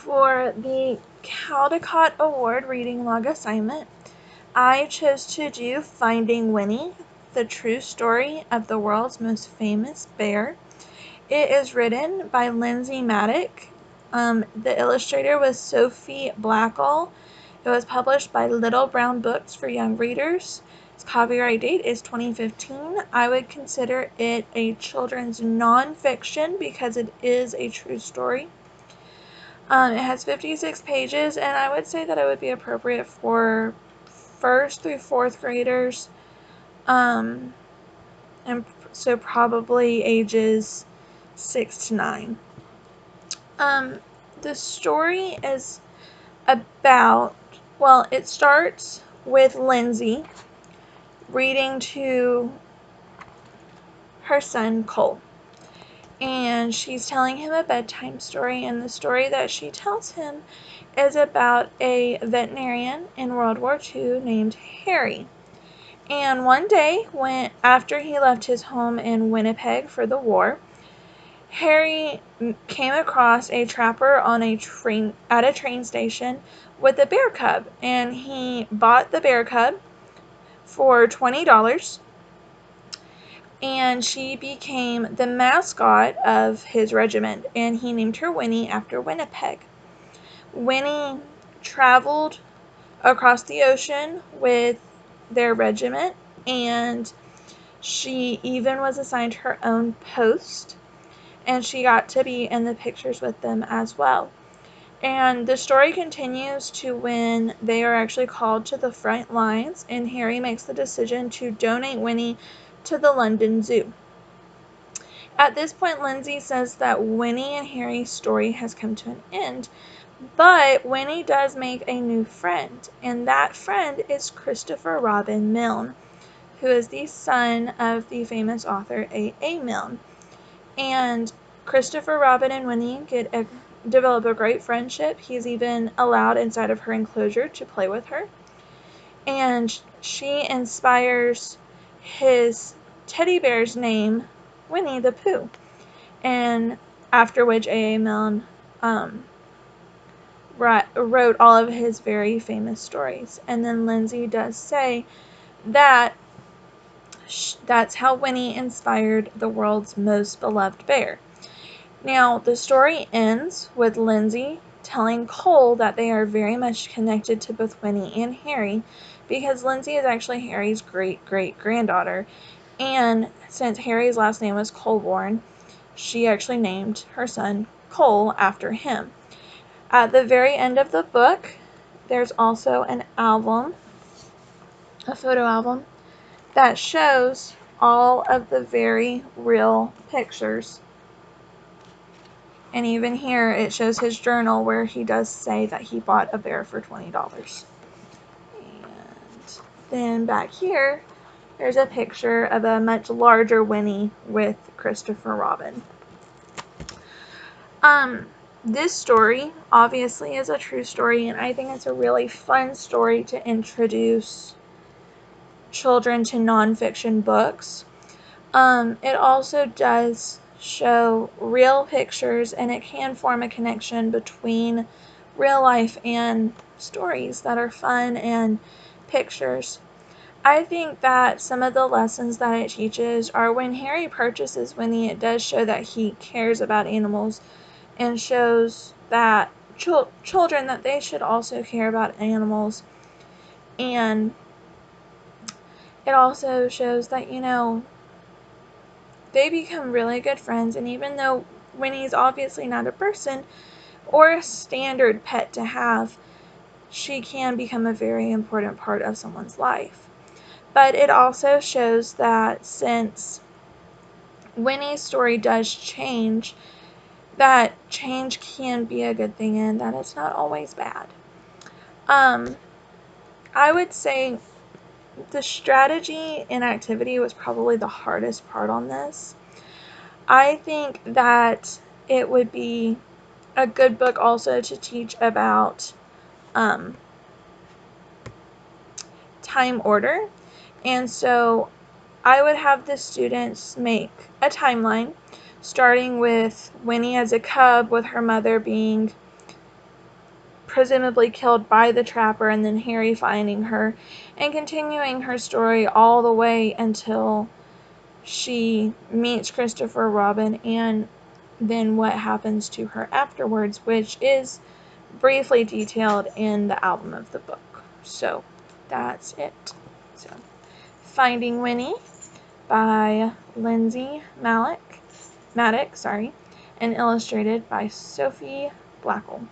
For the Caldecott Award Reading Log assignment, I chose to do Finding Winnie, the true story of the world's most famous bear. It is written by Lindsay Maddock. The illustrator was Sophie Blackall. It was published by Little Brown Books for Young Readers. Its copyright date is 2015. I would consider it a children's nonfiction because it is a true story. It has 56 pages, and I would say that it would be appropriate for 1st through 4th graders, and so probably ages 6 to 9. The story is about, well, it starts with Lindsay reading to her son Cole, and she's telling him a bedtime story, and the story that she tells him is about a veterinarian in World War II named Harry. And one day, after he left his home in Winnipeg for the war, Harry came across a trapper on at a train station with a bear cub, and he bought the bear cub for $20, and she became the mascot of his regiment, and he named her Winnie after Winnipeg. Winnie traveled across the ocean with their regiment, and she even was assigned her own post, and she got to be in the pictures with them as well. And the story continues to when they are actually called to the front lines, and Harry makes the decision to donate Winnie to the London Zoo. At this point, Lindsay says that Winnie and Harry's story has come to an end, but Winnie does make a new friend, and that friend is Christopher Robin Milne, who is the son of the famous author A. Milne. And Christopher Robin and Winnie develop a great friendship. He's even allowed inside of her enclosure to play with her. And she inspires his teddy bear's name, Winnie the Pooh, and after which A. Milne wrote all of his very famous stories. And then Lindsay does say that that's how Winnie inspired the world's most beloved bear. Now, the story ends with Lindsay telling Cole that they are very much connected to both Winnie and Harry, because Lindsay is actually Harry's great-great-granddaughter, and since Harry's last name was Colborne, she actually named her son Cole after him. At the very end of the book, there's also an album, a photo album, that shows all of the very real pictures. And even here, it shows his journal where he does say that he bought a bear for $20. And then back here, there's a picture of a much larger Winnie with Christopher Robin. This story obviously is a true story, and I think it's a really fun story to introduce children to nonfiction books. It also does show real pictures, and it can form a connection between real life and stories that are fun and pictures. I think that some of the lessons that it teaches are when Harry purchases Winnie, it does show that he cares about animals and shows that children that they should also care about animals. And it also shows that, they become really good friends, and even though Winnie's obviously not a person or a standard pet to have, she can become a very important part of someone's life. But it also shows that since Winnie's story does change, that change can be a good thing and that it's not always bad. I would say the strategy and activity was probably the hardest part on this. I think that it would be a good book also to teach about time order. And so I would have the students make a timeline starting with Winnie as a cub, with her mother being presumably killed by the trapper, and then Harry finding her and continuing her story all the way until she meets Christopher Robin, and then what happens to her afterwards, which is briefly detailed in the album of the book. So that's it. So Finding Winnie by Lindsay Maddox, and illustrated by Sophie Blackell.